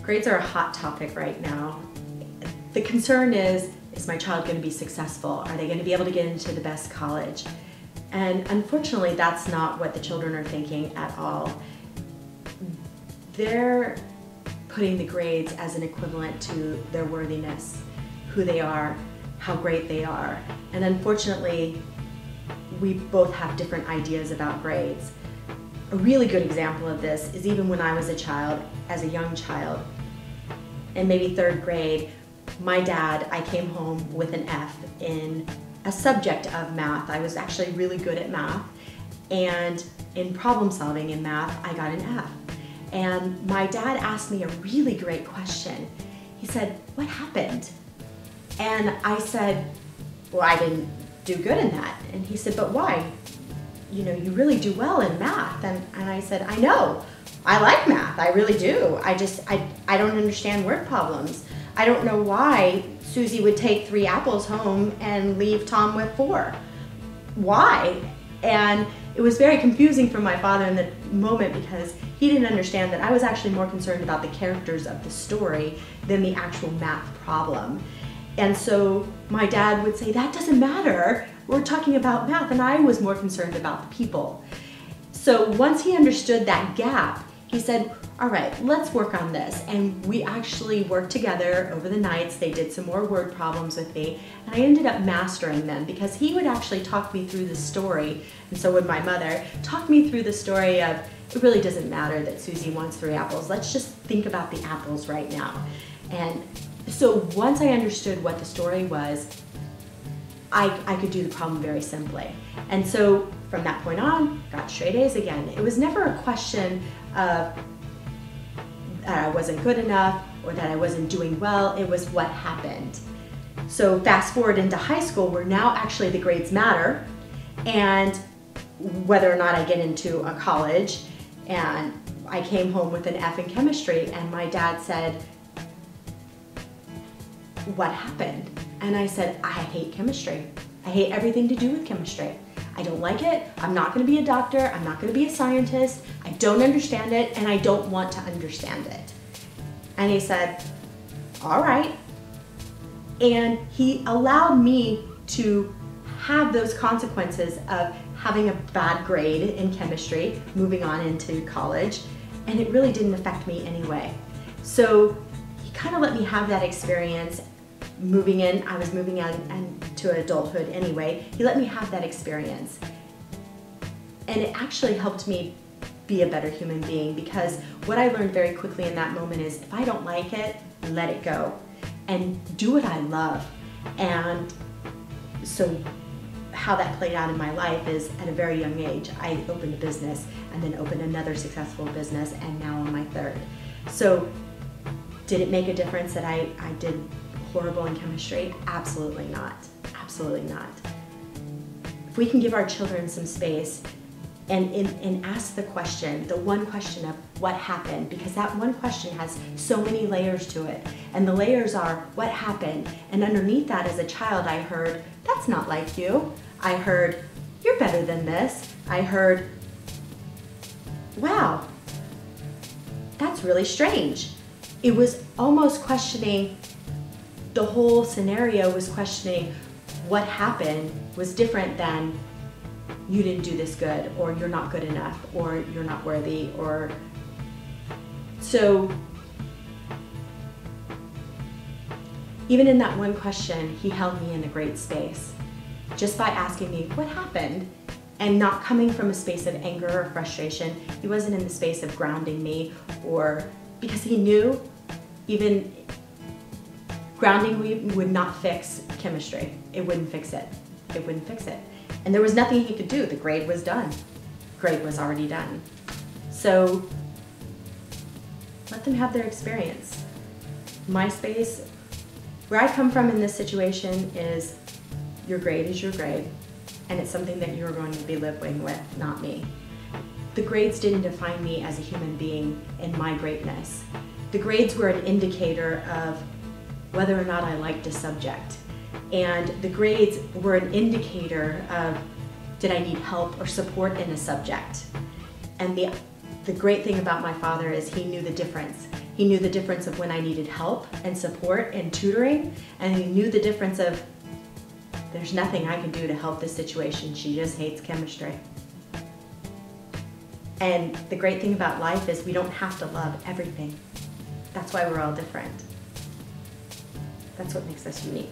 Grades are a hot topic right now. The concern is my child going to be successful? Are they going to be able to get into the best college? And unfortunately, that's not what the children are thinking at all. They're putting the grades as an equivalent to their worthiness, who they are, how great they are. And unfortunately, we both have different ideas about grades. A really good example of this is even when I was a child, as a young child, in maybe 3rd grade, I came home with an F in a subject of math. I was actually really good at math, and in problem solving in math, I got an F. And my dad asked me a really great question. He said, "What happened?" And I said, "Well, I didn't do good in that." And he said, "But why? You know, you really do well in math." And I said, "I know. I like math. I really do. I don't understand word problems. I don't know why Susie would take 3 apples home and leave Tom with 4. Why?" And it was very confusing for my father in the moment because he didn't understand that I was actually more concerned about the characters of the story than the actual math problem. And so my dad would say, "That doesn't matter. We're talking about math." And I was more concerned about the people. So once he understood that gap, he said, "All right, let's work on this." And we actually worked together over the nights. They did some more word problems with me, and I ended up mastering them because he would actually talk me through the story, and so would my mother, talk me through the story of, it really doesn't matter that Susie wants 3 apples. Let's just think about the apples right now. And so once I understood what the story was, I could do the problem very simply. And so from that point on, got straight A's again. It was never a question of that I wasn't good enough or that I wasn't doing well. It was what happened. So fast forward into high school, where now actually the grades matter, and whether or not I get into a college. And I came home with an F in chemistry, and my dad said, "What happened?" And I said, "I hate chemistry. I hate everything to do with chemistry. I don't like it. I'm not going to be a doctor. I'm not going to be a scientist. I don't understand it, and I don't want to understand it." And he said, "All right." And he allowed me to have those consequences of having a bad grade in chemistry, moving on into college, and it really didn't affect me anyway. So he kind of let me have that experience. Moving in, I was moving on to adulthood anyway. He let me have that experience. And it actually helped me be a better human being, because what I learned very quickly in that moment is if I don't like it, let it go and do what I love. And so how that played out in my life is at a very young age, I opened a business and then opened another successful business, and now I'm my 3rd. So did it make a difference that I did horrible in chemistry? Absolutely not. Absolutely not. If we can give our children some space and ask the question, the one question of what happened, because that one question has so many layers to it. And the layers are what happened. And underneath that, as a child, I heard, "That's not like you." I heard, "You're better than this." I heard, "Wow, that's really strange." It was almost questioning, the whole scenario was questioning what happened was different than you didn't do this good, or you're not good enough, or you're not worthy, or so. Even in that one question, he held me in a great space just by asking me what happened, and not coming from a space of anger or frustration. He wasn't in the space of grounding me, or because he knew even grounding me would not fix chemistry. It wouldn't fix it. It wouldn't fix it. And there was nothing he could do. The grade was done. Grade was already done. So let them have their experience. My space, where I come from in this situation, is your grade is your grade, and it's something that you're going to be living with, not me. The grades didn't define me as a human being and my greatness. The grades were an indicator of whether or not I liked a subject. And the grades were an indicator of, did I need help or support in a subject? And the the great thing about my father is he knew the difference. He knew the difference of when I needed help and support and tutoring, and he knew the difference of there's nothing I can do to help this situation. She just hates chemistry. And the great thing about life is we don't have to love everything. That's why we're all different. That's what makes us unique.